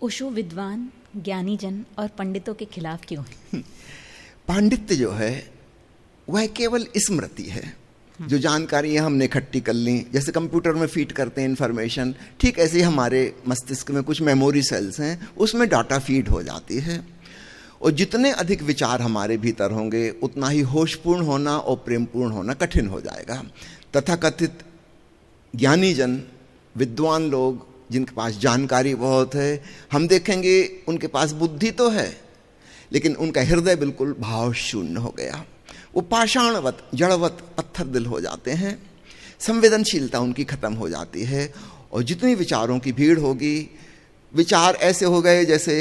ओशो विद्वान, ज्ञानी जन और पंडितों के खिलाफ क्यों है? पांडित्य जो है वह केवल स्मृति है। जो जानकारी हमने इकट्ठी कर ली, जैसे कंप्यूटर में फीड करते हैं इंफॉर्मेशन, ठीक ऐसे ही हमारे मस्तिष्क में कुछ मेमोरी सेल्स हैं, उसमें डाटा फीड हो जाती है। और जितने अधिक विचार हमारे भीतर होंगे उतना ही होशपूर्ण होना और प्रेमपूर्ण होना कठिन हो जाएगा। तथाकथित ज्ञानी जन, विद्वान लोग जिनके पास जानकारी बहुत है, हम देखेंगे उनके पास बुद्धि तो है लेकिन उनका हृदय बिल्कुल भाव शून्य हो गया। वो पाषाणवत, जड़वत, पत्थर दिल हो जाते हैं। संवेदनशीलता उनकी खत्म हो जाती है। और जितनी विचारों की भीड़ होगी, विचार ऐसे हो गए जैसे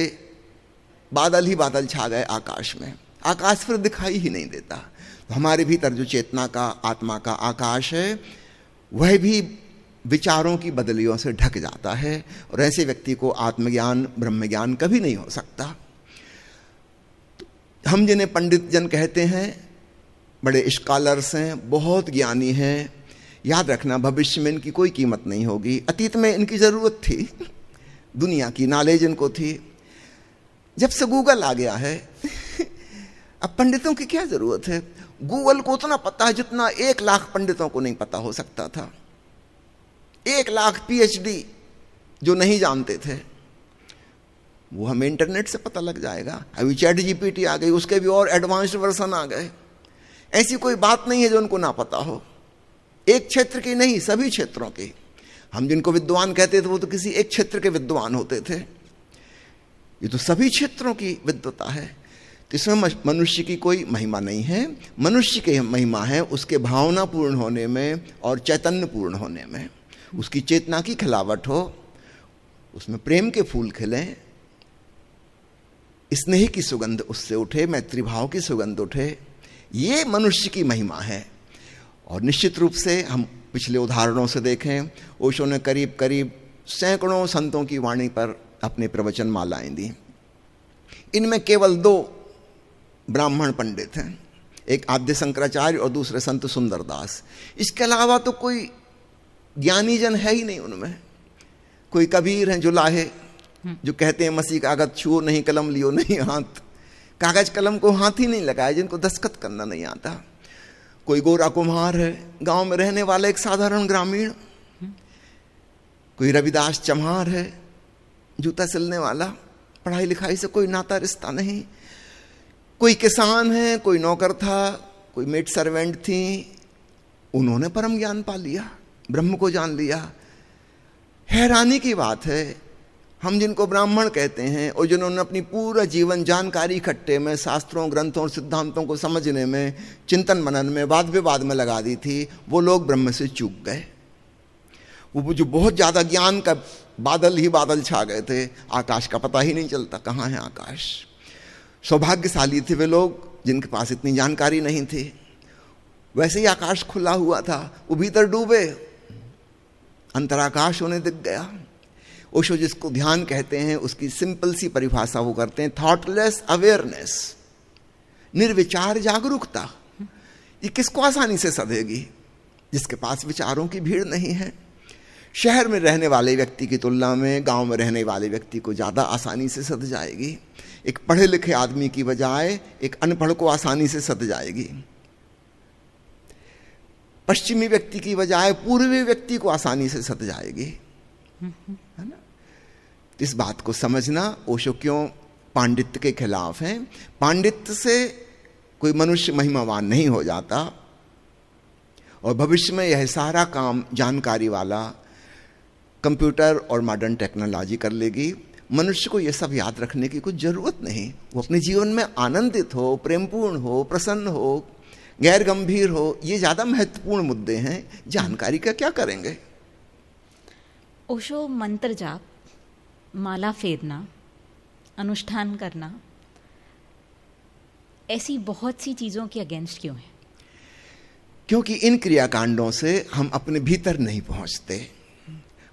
बादल ही बादल छा गए आकाश में, आकाश फिर दिखाई ही नहीं देता। तो हमारे भीतर जो चेतना का, आत्मा का आकाश है, वह भी विचारों की बदलियों से ढक जाता है। और ऐसे व्यक्ति को आत्मज्ञान, ब्रह्म ज्ञान कभी नहीं हो सकता। हम जिन्हें पंडित जन कहते हैं, बड़े स्कॉलर्स हैं, बहुत ज्ञानी हैं, याद रखना भविष्य में इनकी कोई कीमत नहीं होगी। अतीत में इनकी ज़रूरत थी, दुनिया की नॉलेज इनको थी। जब से गूगल आ गया है अब पंडितों की क्या ज़रूरत है? गूगल को उतना पता है जितना 1 लाख पंडितों को नहीं पता हो सकता था। 1 लाख PhD जो नहीं जानते थे वो हमें इंटरनेट से पता लग जाएगा। अभी ChatGPT आ गई, उसके भी और एडवांस्ड वर्जन आ गए। ऐसी कोई बात नहीं है जो उनको ना पता हो। एक क्षेत्र की नहीं, सभी क्षेत्रों की। हम जिनको विद्वान कहते थे वो तो किसी एक क्षेत्र के विद्वान होते थे। ये तो सभी क्षेत्रों की विद्वता है। तो इसमें मनुष्य की कोई महिमा नहीं है। मनुष्य की महिमा है उसके भावनापूर्ण होने में और चैतन्यपूर्ण होने में। उसकी चेतना की खिलावट हो, उसमें प्रेम के फूल खिलें, स्नेह की सुगंध उससे उठे, मैत्री भाव की सुगंध उठे। ये मनुष्य की महिमा है। और निश्चित रूप से हम पिछले उदाहरणों से देखें, ओशो ने करीब करीब सैकड़ों संतों की वाणी पर अपने प्रवचन मालाएं दी। इनमें केवल 2 ब्राह्मण पंडित हैं, एक आद्य शंकराचार्य और दूसरे संत सुंदरदास। इसके अलावा तो कोई ज्ञानी जन है ही नहीं उनमें। कोई कबीर हैं जुलाहे, जो कहते हैं मसीह कागज छुओ नहीं, कलम लियो नहीं हाथ। कागज कलम को हाथ ही नहीं लगाए, जिनको दस्तखत करना नहीं आता। कोई गोरा कुम्हार है, गांव में रहने वाला एक साधारण ग्रामीण। कोई रविदास चम्हार है, जूता सिलने वाला, पढ़ाई लिखाई से कोई नाता रिश्ता नहीं। कोई किसान है, कोई नौकर था, कोई मेड सर्वेंट थी। उन्होंने परम ज्ञान पा लिया, ब्रह्म को जान लिया। हैरानी की बात है, हम जिनको ब्राह्मण कहते हैं और जिन्होंने अपनी पूरा जीवन जानकारी इकट्ठे में, शास्त्रों, ग्रंथों और सिद्धांतों को समझने में, चिंतन मनन में, वाद विवाद में लगा दी थी, वो लोग ब्रह्म से चूक गए। वो जो बहुत ज़्यादा ज्ञान का बादल ही बादल छा गए थे, आकाश का पता ही नहीं चलता कहाँ है आकाश। सौभाग्यशाली थे वे लोग जिनके पास इतनी जानकारी नहीं थी। वैसे ही आकाश खुला हुआ था, वो भीतर डूबे, अंतराकाश उन्हें दिख गया। ओशो जिसको ध्यान कहते हैं उसकी सिंपल सी परिभाषा वो करते हैं, थॉटलेस अवेयरनेस, निर्विचार जागरूकता। ये किसको आसानी से सधेगी? जिसके पास विचारों की भीड़ नहीं है। शहर में रहने वाले व्यक्ति की तुलना में गांव में रहने वाले व्यक्ति को ज़्यादा आसानी से सध जाएगी। एक पढ़े लिखे आदमी की बजाय एक अनपढ़ को आसानी से सध जाएगी। पश्चिमी व्यक्ति की बजाय पूर्वी व्यक्ति को आसानी से सध जाएगी, है ना? इस बात को समझना, ओशो क्यों पांडित्य के खिलाफ हैं। पांडित्य से कोई मनुष्य महिमावान नहीं हो जाता और भविष्य में यह सारा काम जानकारी वाला कंप्यूटर और मॉडर्न टेक्नोलॉजी कर लेगी। मनुष्य को यह सब याद रखने की कुछ जरूरत नहीं। वो अपने जीवन में आनंदित हो, प्रेमपूर्ण हो, प्रसन्न हो, गैर गंभीर हो, ये ज़्यादा महत्वपूर्ण मुद्दे हैं। जानकारी का क्या करेंगे? ओशो मंत्र जाप, माला फेरना, अनुष्ठान करना, ऐसी बहुत सी चीज़ों के अगेंस्ट क्यों है? क्योंकि इन क्रियाकांडों से हम अपने भीतर नहीं पहुंचते।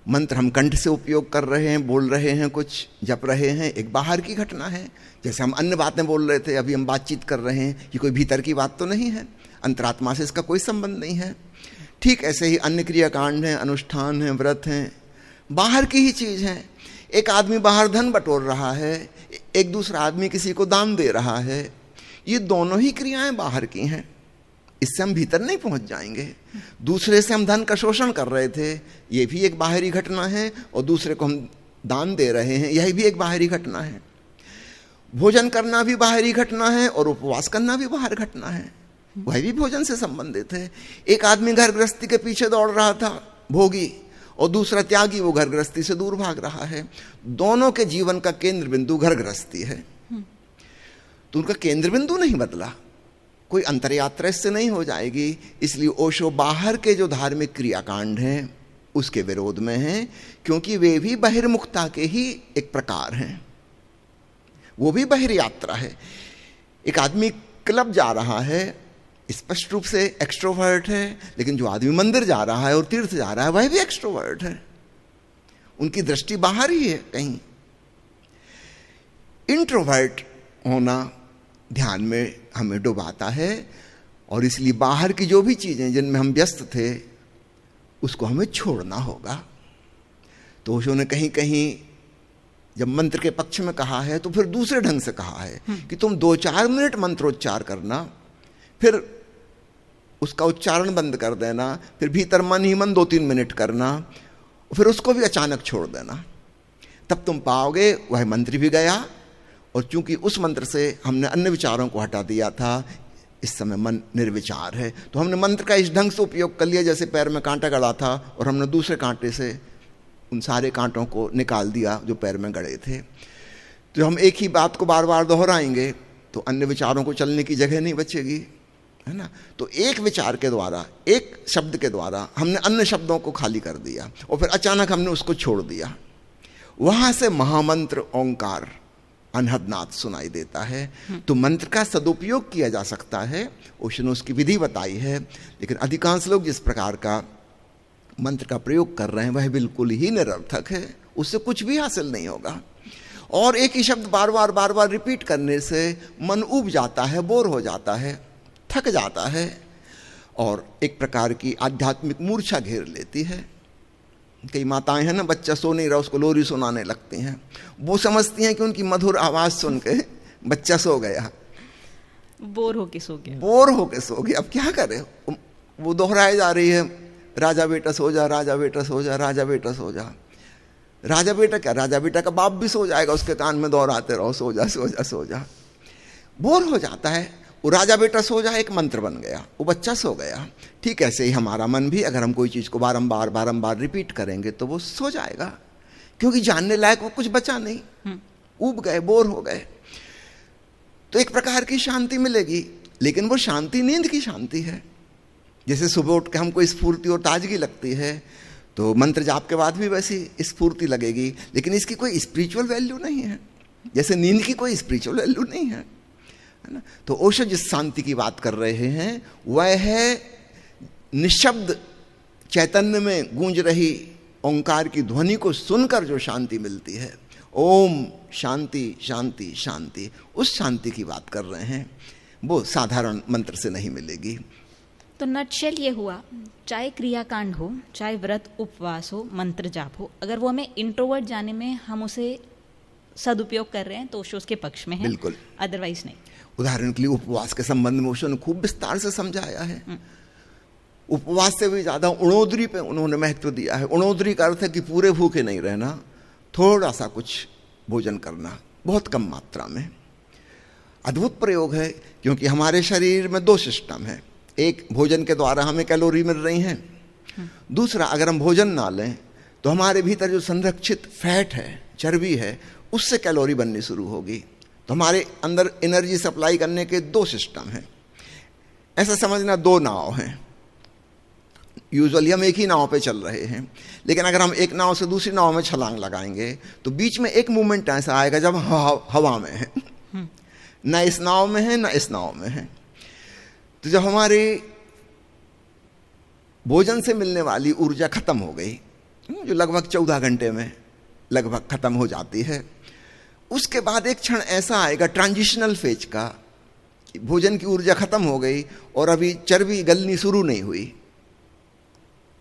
मंत्र हम कंठ से उपयोग कर रहे हैं, बोल रहे हैं, कुछ जप रहे हैं, एक बाहर की घटना है। जैसे हम अन्य बातें बोल रहे थे, अभी हम बातचीत कर रहे हैं, ये कोई भीतर की बात तो नहीं है, अंतरात्मा से इसका कोई संबंध नहीं है। ठीक ऐसे ही अन्य क्रियाकांड हैं, अनुष्ठान हैं, व्रत हैं, बाहर की ही चीज़ हैं। एक आदमी बाहर धन बटोर रहा है, एक दूसरा आदमी किसी को दान दे रहा है। ये दोनों ही क्रियाएं बाहर की हैं, इससे हम भीतर नहीं पहुंच जाएंगे। दूसरे से हम धन का शोषण कर रहे थे, ये भी एक बाहरी घटना है, और दूसरे को हम दान दे रहे हैं, यह भी एक बाहरी घटना है। भोजन करना भी बाहरी घटना है और उपवास करना भी बाहर घटना है, वह भी भोजन से संबंधित है। एक आदमी घर गृहस्थी के पीछे दौड़ रहा था, भोगी, और दूसरा त्यागी, वो घर गृहस्थी से दूर भाग रहा है। दोनों के जीवन का केंद्र बिंदु घर गृहस्थी है, तो उनका केंद्र बिंदु नहीं बदला, कोई अंतर यात्रा इससे नहीं हो जाएगी। इसलिए ओशो बाहर के जो धार्मिक क्रियाकांड हैं उसके विरोध में हैं, क्योंकि वे भी बहिर्मुखता के ही एक प्रकार हैं, वो भी बहिर यात्रा है। एक आदमी क्लब जा रहा है, स्पष्ट रूप से एक्सट्रोवर्ट है, लेकिन जो आदमी मंदिर जा रहा है और तीर्थ जा रहा है वह भी एक्सट्रोवर्ट है, उनकी दृष्टि बाहर ही है कहीं। इंट्रोवर्ट होना ध्यान में हमें डुबाता है, और इसलिए बाहर की जो भी चीजें जिनमें हम व्यस्त थे उसको हमें छोड़ना होगा। तो ओशो ने कहीं कहीं जब मंत्र के पक्ष में कहा है तो फिर दूसरे ढंग से कहा है कि तुम 2-4 मिनट मंत्रोच्चार करना, फिर उसका उच्चारण बंद कर देना, फिर भीतर मन ही मन 2-3 मिनट करना, फिर उसको भी अचानक छोड़ देना, तब तुम पाओगे वह मंत्र भी गया। और चूंकि उस मंत्र से हमने अन्य विचारों को हटा दिया था, इस समय मन निर्विचार है, तो हमने मंत्र का इस ढंग से उपयोग कर लिया जैसे पैर में कांटा गड़ा था और हमने दूसरे कांटे से उन सारे कांटों को निकाल दिया जो पैर में गड़े थे। तो हम एक ही बात को बार बार दोहराएंगे तो अन्य विचारों को चलने की जगह नहीं बचेगी, है ना। तो एक विचार के द्वारा, एक शब्द के द्वारा हमने अन्य शब्दों को खाली कर दिया और फिर अचानक हमने उसको छोड़ दिया। वहां से महामंत्र ओंकार अनहदनाद सुनाई देता है। तो मंत्र का सदुपयोग किया जा सकता है, ओशो ने उसकी विधि बताई है, लेकिन अधिकांश लोग जिस प्रकार का मंत्र का प्रयोग कर रहे हैं वह बिल्कुल ही निरर्थक है, उससे कुछ भी हासिल नहीं होगा। और एक ही शब्द बार बार रिपीट करने से मन उब जाता है, बोर हो जाता है, थक जाता है और एक प्रकार की आध्यात्मिक मूर्छा घेर लेती है। कई माताएं हैं ना, बच्चा सो नहीं रहा उसको लोरी सुनाने लगती हैं, वो समझती हैं कि उनकी मधुर आवाज सुन के बच्चा सो गया, बोर होके सो गया। अब क्या करे, वो दोहराई जा रही है, राजा बेटा सो जा, राजा बेटा सो जा, राजा बेटा सो जा। राजा बेटा क्या, राजा बेटा का बाप भी सो जाएगा, उसके कान में दोहराते रहो सो जा सो जा सो जा, बोर हो जाता है। वो राजा बेटा सो जा एक मंत्र बन गया, वो बच्चा सो गया। ठीक ऐसे ही हमारा मन भी, अगर हम कोई चीज को बारंबार रिपीट करेंगे तो वो सो जाएगा, क्योंकि जानने लायक वो कुछ बचा नहीं, उब गए, बोर हो गए। तो एक प्रकार की शांति मिलेगी, लेकिन वो शांति नींद की शांति है। जैसे सुबह उठ के हमको स्फूर्ति और ताजगी लगती है, तो मंत्र जाप के बाद भी वैसी स्फूर्ति लगेगी, लेकिन इसकी कोई स्पिरिचुअल वैल्यू नहीं है, जैसे नींद की कोई स्पिरिचुअल वैल्यू नहीं है, है ना। तो ओशो जिस शांति की बात कर रहे हैं वह है निशब्द चैतन्य में गूंज रही ओंकार की ध्वनि को सुनकर जो शांति मिलती है, ओम शांति शांति शांति, उस शांति की बात कर रहे हैं, वो साधारण मंत्र से नहीं मिलेगी। तो नटशेल ये हुआ, चाहे क्रियाकांड हो, चाहे व्रत उपवास हो, मंत्र जाप हो, अगर वो हमें इंट्रोवर्ट जाने में हम उसे सदुपयोग कर रहे हैं तो ओशो उसके पक्ष में है, बिल्कुल, अदरवाइज नहीं। उदाहरण के लिए उपवास के संबंध में ओशो ने खूब विस्तार से समझाया है। उपवास से भी ज्यादा उणोदरी पे उन्होंने महत्व दिया है। उणोदरी का अर्थ है कि पूरे भूखे नहीं रहना, थोड़ा सा कुछ भोजन करना, बहुत कम मात्रा में। अद्भुत प्रयोग है, क्योंकि हमारे शरीर में 2 सिस्टम है, एक भोजन के द्वारा हमें कैलोरी मिल रही हैं, दूसरा अगर हम भोजन ना लें तो हमारे भीतर जो संरक्षित फैट है, चर्बी है, उससे कैलोरी बननी शुरू होगी। तो हमारे अंदर एनर्जी सप्लाई करने के 2 सिस्टम हैं। ऐसा समझना 2 नाव हैं, यूजुअली हम एक ही नाव पे चल रहे हैं, लेकिन अगर हम एक नाव से दूसरी नाव में छलांग लगाएंगे तो बीच में एक मोमेंट ऐसा आएगा जब हवा में है, ना इस नाव में है ना इस नाव में है। तो जब हमारे भोजन से मिलने वाली ऊर्जा खत्म हो गई, जो लगभग 14 घंटे में लगभग खत्म हो जाती है, उसके बाद एक क्षण ऐसा आएगा ट्रांजिशनल फेज का, भोजन की ऊर्जा खत्म हो गई और अभी चर्बी गलनी शुरू नहीं हुई,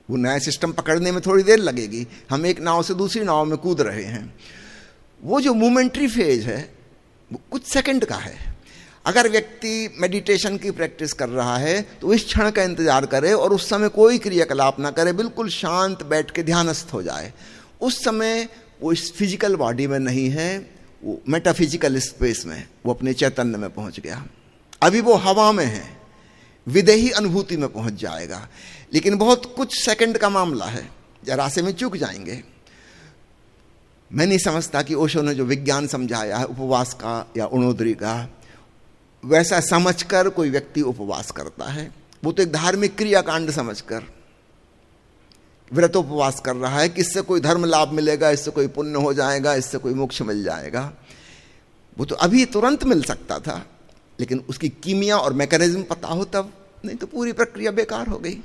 वो नया सिस्टम पकड़ने में थोड़ी देर लगेगी, हम एक नाव से दूसरी नाव में कूद रहे हैं। वो जो मोमेंट्री फेज है वो कुछ सेकंड का है। अगर व्यक्ति मेडिटेशन की प्रैक्टिस कर रहा है तो इस क्षण का इंतजार करे और उस समय कोई क्रियाकलाप ना करे, बिल्कुल शांत बैठ के ध्यानस्थ हो जाए। उस समय वो इस फिजिकल बॉडी में नहीं है, वो मेटाफिजिकल स्पेस में, वो अपने चैतन्य में पहुंच गया। अभी वो हवा में है, विदेही अनुभूति में पहुंच जाएगा, लेकिन बहुत कुछ सेकंड का मामला है, जरा से में चूक जाएंगे। मैं नहीं समझता कि ओशो ने जो विज्ञान समझाया है उपवास का या अरुणोदरी का, वैसा समझकर कोई व्यक्ति उपवास करता है। वो तो एक धार्मिक क्रियाकांड समझकर व्रत उपवास कर रहा है कि इससे कोई धर्म लाभ मिलेगा, इससे कोई पुण्य हो जाएगा, इससे कोई मोक्ष मिल जाएगा। वो तो अभी तुरंत मिल सकता था, लेकिन उसकी कीमिया और मैकेनिज्म पता हो तब, नहीं तो पूरी प्रक्रिया बेकार हो गई।